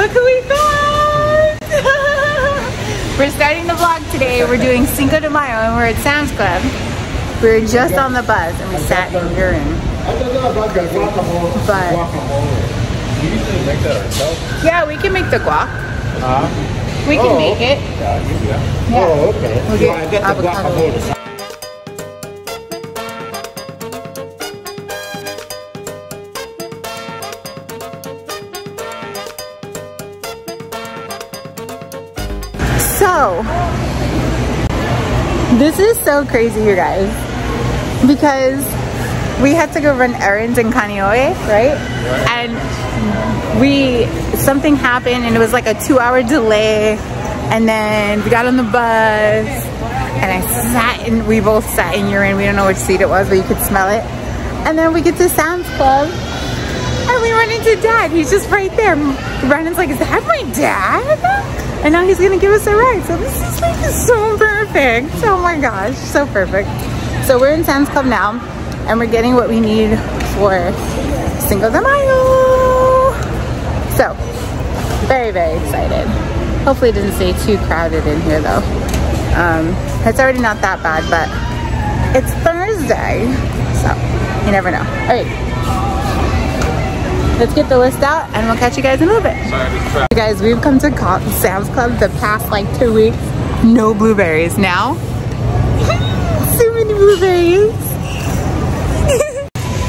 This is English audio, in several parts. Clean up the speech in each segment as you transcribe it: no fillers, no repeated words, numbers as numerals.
Look who we found! We're starting the vlog today. We're doing Cinco De Mayo and we're at Sam's Club. We were just on the bus and we sat in urine. But we usually make that ourselves. yeah, we can make the guac. We can make it. Yeah. Oh, okay. We'll get avocado. So, this is so crazy, you guys, because we had to go run errands in Kaneohe, right? And something happened and it was like a 2-hour delay, and then we got on the bus and we both sat in urine. We don't know which seat it was, but you could smell it. And then we get to Sam's Club and we run into Dad. He's just right there. Brandon's like, is that my dad? And now he's gonna give us a ride. So this is like so perfect. Oh my gosh, so perfect. So we're in Sam's Club now and we're getting what we need for Cinco de Mayo. So, very, very excited. Hopefully it doesn't stay too crowded in here though. It's already not that bad, but it's Thursday. So, you never know. All right. Let's get the list out and we'll catch you guys in a little bit. Sorry, guys, we've come to Sam's Club the past like 2 weeks. No blueberries. Now, so many blueberries.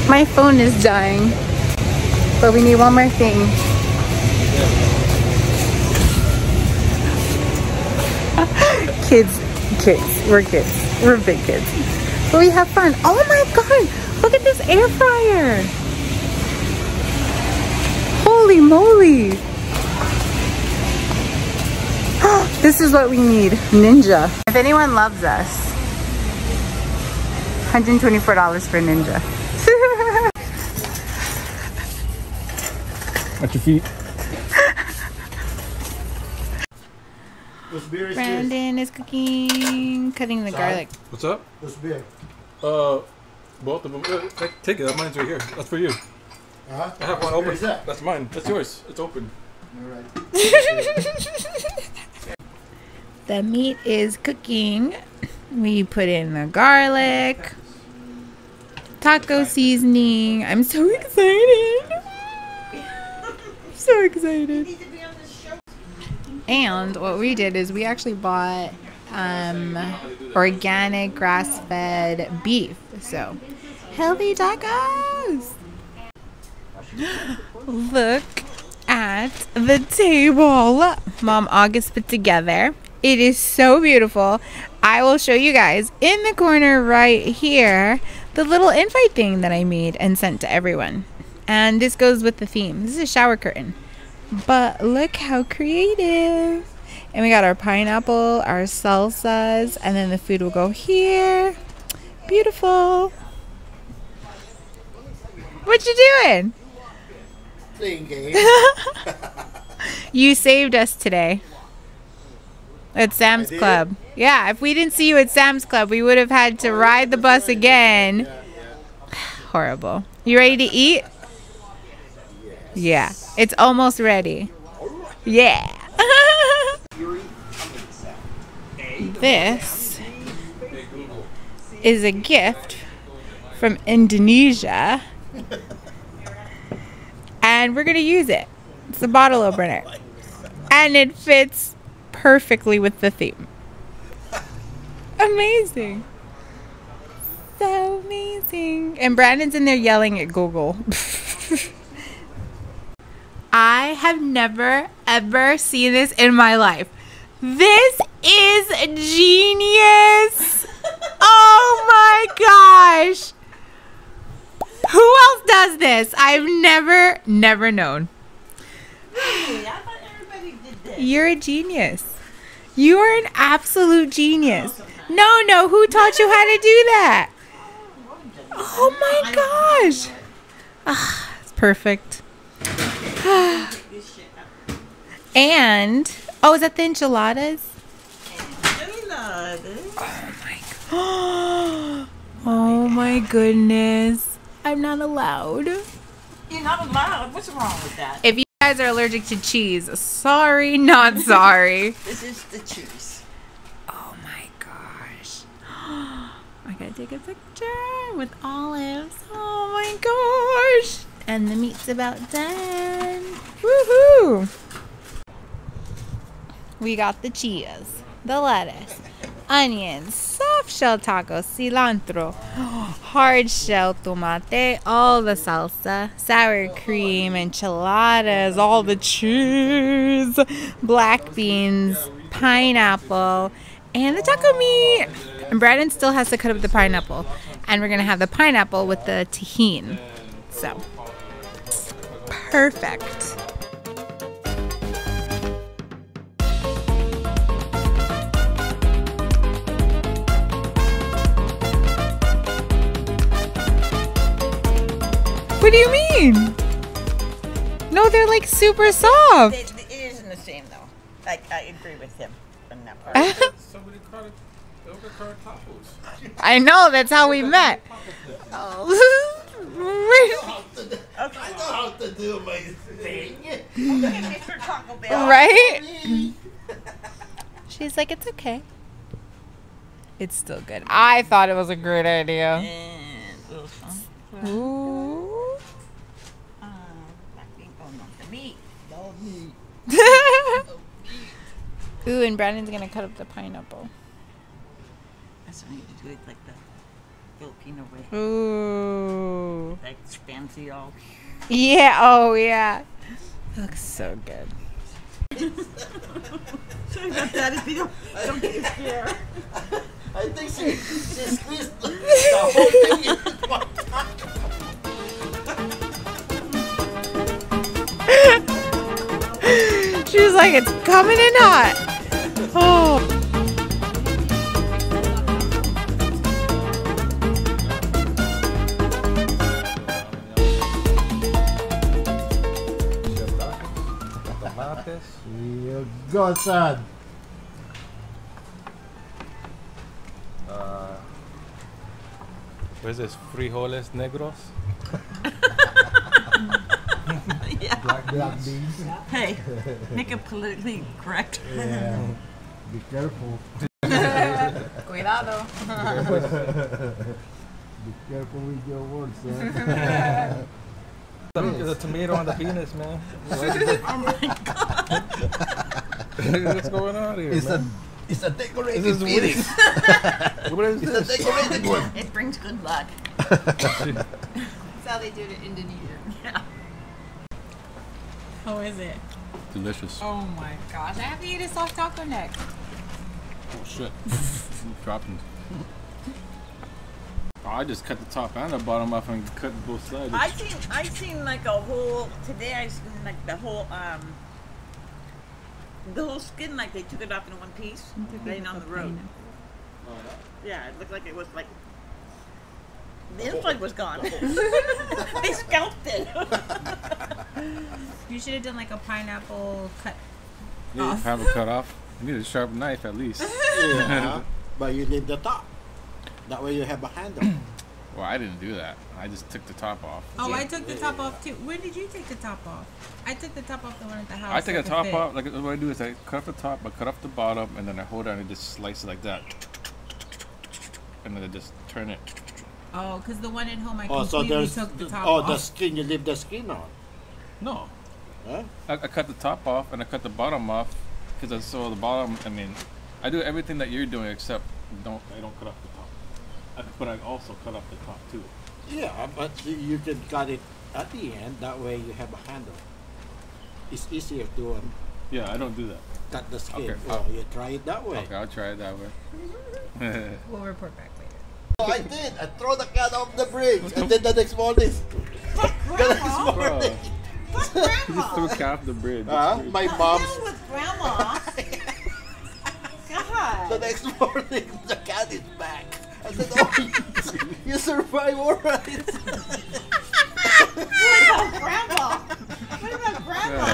My phone is dying, but we need one more thing. Kids, we're big kids. But we have fun. Oh my God, look at this air fryer. Holy moly! This is what we need. Ninja. If anyone loves us, $124 for Ninja. At your feet. Brandon is cooking, cutting the garlic. What's up? What's beer? Both of them. Take it. Mine's right here. That's for you. I have one open. That's mine. That's yours. It's open. All right. The meat is cooking. We put in the garlic, taco seasoning. I'm so excited. So excited. And what we did is we actually bought organic grass-fed beef. So healthy tacos. Look at the table Mom August put together. It is so beautiful. I will show you guys in the corner right here the little invite thing that I made and sent to everyone. And this goes with the theme. This is a shower curtain. But look how creative. And we got our pineapple, our salsas, and then the food will go here. Beautiful. What you doing? Playing games. You saved us today at Sam's Club. Yeah, if we didn't see you at Sam's Club, we would have had to ride the bus again. Yeah. Horrible. You ready to eat? Yeah, it's almost ready. Yeah. This is a gift from Indonesia. And we're gonna use it. It's a bottle opener. And it fits perfectly with the theme. Amazing. So amazing. And Brandon's in there yelling at Google. I have never ever seen this in my life. This is genius. Oh my gosh. Who else does this? I've never known. Really? I thought everybody did this. You're a genius. You are an absolute genius. No, who taught you how to do that? Oh my gosh. Ah, it's perfect. And, oh, is that the enchiladas? Oh my goodness. I'm not allowed. You're not allowed. What's wrong with that? If you guys are allergic to cheese. Sorry, not sorry. This is the cheese. Oh my gosh. I gotta take a picture with olives. Oh my gosh. And the meat's about done. Woohoo! We got the cheese, the lettuce, onions, soft shell tacos, cilantro, hard shell tomate, all the salsa, sour cream, enchiladas, all the cheese, black beans, pineapple, and the taco meat. And Brandon still has to cut up the pineapple. And we're going to have the pineapple with the tahini. So, perfect. What do you mean? No, they're like super soft. It isn't the same though. Like I agree with him on that part. Somebody called it overcard tacos. I know, that's how we met. Oh. I know how to do my thing. Mr. Taco Bell. Right? She's like, it's okay. It's still good. I thought it was a great idea. And a little sauce. Ooh. Oh no, the meat. No meat. Ooh, and Brandon's gonna cut up the pineapple. That's what I need to do it like the Filipino way. Ooh. Like it's fancy all. Yeah, oh yeah. Looks so good. Sorry about that if you don't get scared. I think she squeezed the whole thing in one time. She was like, it's coming in hot. Oh. You go, son. What is this? Frijoles negros? Yeah. Black beans. Hey, make it politically correct. Yeah. Be careful. Cuidado. Be careful with your words, son. The tomato on the penis, man. Oh my god. What's going on here, man? It's a decorated This is weird. penis. What is It's a this? decorated one. It brings good luck. That's how they do it in Indonesia. Yeah. How is it? Delicious. Oh my gosh, I have to eat a soft taco next. Oh shit. Dropping. Oh, I just cut the top and the bottom off and cut both sides. I seen like a whole today. I seen like the whole skin, like they took it off in one piece, laying on the road. Yeah, it looked like it was like the inside was gone. They scalped it. You should have done like a pineapple cut. Yeah, have it cut off. You need a sharp knife at least. Yeah, but you need the top. That way you have a handle. Well, I didn't do that. I just took the top off. Oh, I took the top off too. When did you take the top off? I took the top off the one at the house. I take so the it top fit. off. Like what I do is I cut off the top, I cut off the bottom, and then I hold it and just slice it like that, and then I just turn it. Oh, because the one at home I Oh, so completely there's took the top oh off. the skin. You leave the skin on. No, Huh? I cut the top off and I cut the bottom off because I saw the bottom. I mean, I do everything that you're doing except I don't cut off the top. But I also cut off the top too. Yeah, but you can cut it at the end. That way you have a handle. It's easier to Yeah, I don't do that. cut the skin. Okay. Oh, you try it that way. Okay, I'll try it that way. We'll report back later. Oh, I did. I throw the cat off the bridge, and then the next morning. The next morning. What He just grandma? threw cat off the bridge. My mom's. Hell with grandma. God. The next morning, the cat is back. I said, "Oh, you survived all right." What about grandma? What about grandma?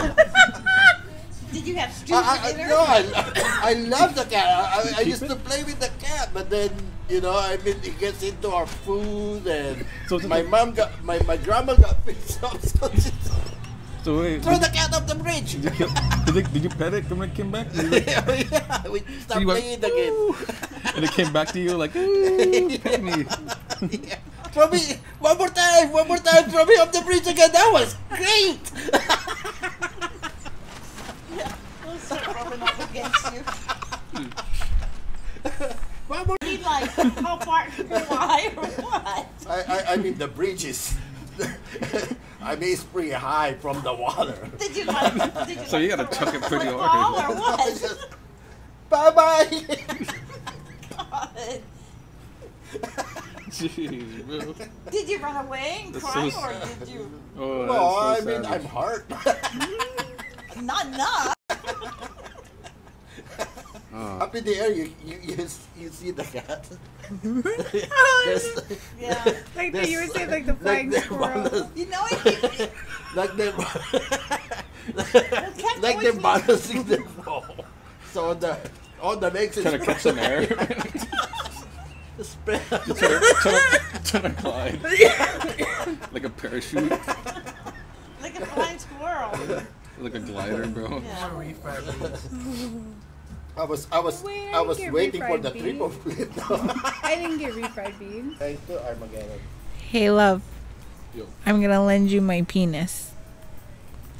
Did you have stew for dinner? No, I love the cat. I used to play with the cat, but then I mean, it gets into our food, and So my grandma got pissed off. So wait, Throw the cat off the bridge. did you pet it when it came back? Yeah, we start You went, playing again. "Ooh." And it came back to you like, ooh, pet me. Yeah. Throw me one more time. Throw me off the bridge again. That was great. Yeah. We'll start rubbing up against you. One more. Need like how far to go high or what? I mean the bridge is. I mean it's pretty high from the water. Did you like? So you gotta chuck it pretty football hard. or what? Bye bye. God. Jeez, bro. Did you run away and That's cry, so or did you? Oh, No, that's I so mean savage. I'm hurt. Not enough. Up in the air, you see the cat. There's- Yeah. Like there's- you were saying, like the flying them squirrel. balanced- You know it. like them, Cats like always them need- balancing the ball. So on the legs is Trying to catch some air. spread. trying to glide. Like a parachute. Like a flying squirrel. Like a glider, bro. Yeah. I was Wait, I was get waiting for refried the beans. triple flip. I didn't get refried beans. Thanks to Armageddon. Hey, love. Yo, I'm gonna lend you my penis.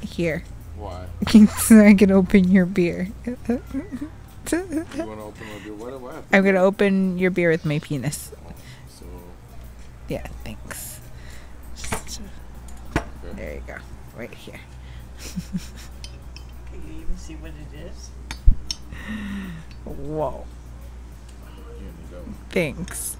Here. why? So I can open your beer. You wanna open my beer? What do I have to I'm do? gonna open your beer with my penis. So, Yeah, thanks. okay. There you go. Right here. Can you even see what it is? Whoa. Here you go. Thanks.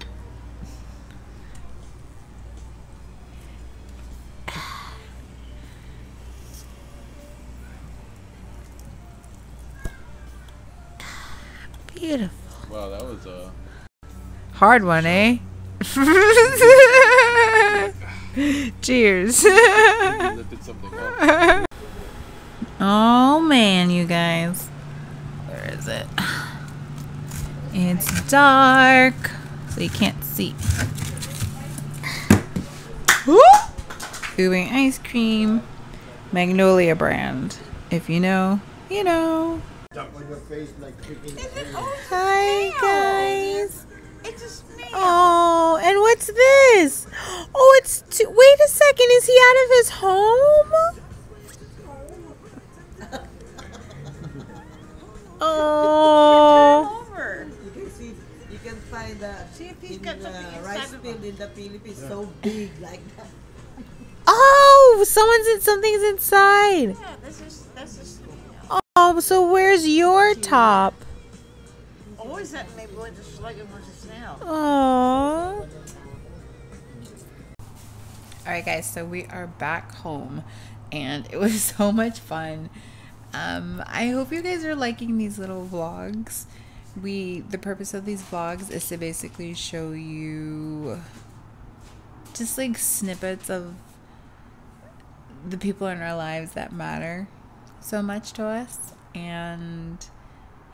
Beautiful. Wow, that was a. Hard one, eh? Cheers. Lifted something up. Oh man, you guys. Where is it? It's dark, so you can't see. Ube ice cream, Magnolia brand. If you know, you know. On your face like kicking. Hi guys. It's a snail. Oh, and what's this? Oh, it's wait a second. Is he out of his home? Oh. Over. You can see, you can find the See if he's got something rice inside of field him. in the Philippines so big like that. Oh, something's inside. Yeah, this is snail. Oh, so where's your top? Oh, is that maybe what just like it was a snail? Oh. All right, guys. So we are back home, and it was so much fun. I hope you guys are liking these little vlogs. The purpose of these vlogs is to basically show you just like snippets of the people in our lives that matter so much to us, and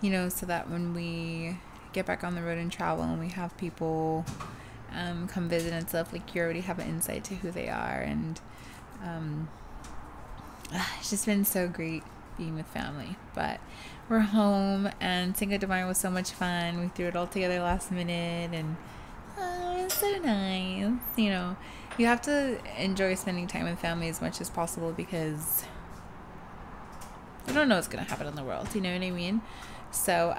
you know, so that when we get back on the road and travel and we have people come visit and stuff, like you already have an insight to who they are. And it's just been so great being with family. But we're home, and Cinco de Mayo was so much fun. We threw it all together last minute, and it was so nice. You know, you have to enjoy spending time with family as much as possible, because you don't know what's gonna happen in the world, you know what I mean? So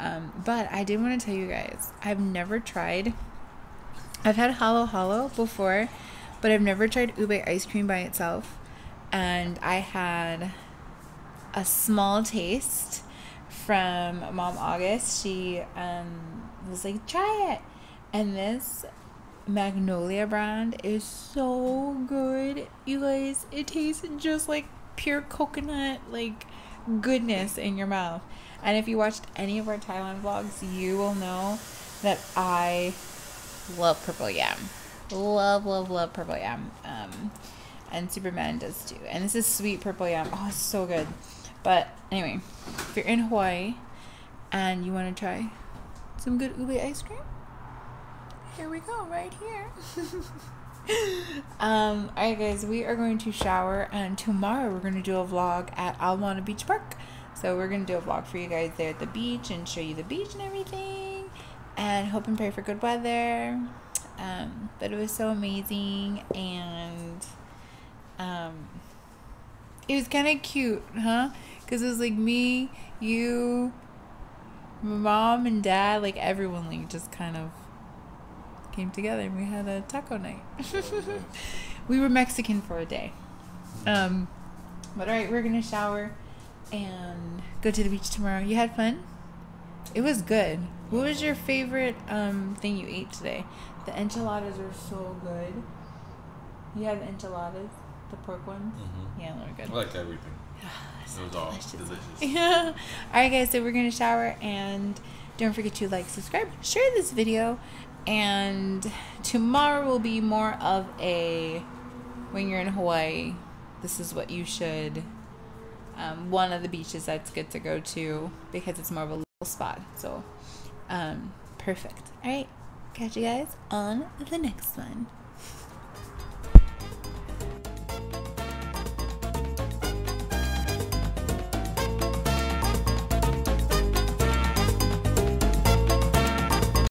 but I did want to tell you guys, I've had Aloha before, but I've never tried ube ice cream by itself. And I had a small taste from Mom August. She was like, try it. And this Magnolia brand is so good, you guys. It tastes just like pure coconut, like goodness in your mouth. And if you watched any of our Thailand vlogs, you will know that I love purple yam. Love purple yam. And Superman does too. And this is sweet purple yam. Oh, it's so good. But anyway, if you're in Hawaii and you want to try some good ube ice cream, here we go, right here. Alright guys, we are going to shower, and tomorrow we're going to do a vlog at Aloha Beach Park. So we're going to do a vlog for you guys there at the beach and show you the beach and everything, and hope and pray for good weather. But it was so amazing, and it was kind of cute, huh? Because it was like me, you, my mom and dad, like everyone like just kind of came together and we had a taco night. We were Mexican for a day. But alright, we're gonna shower and go to the beach tomorrow. You had fun? It was good. What was your favorite thing you ate today? The enchiladas are so good. You had the enchiladas, the pork ones? Yeah, they were good. I like everything. It was all delicious. Yeah. Alright guys, so we're gonna shower, and don't forget to like, subscribe, share this video, and tomorrow will be more of a, when you're in Hawaii, this is what you should, one of the beaches that's good to go to, because it's more of a little spot. So perfect. Alright, catch you guys on the next one.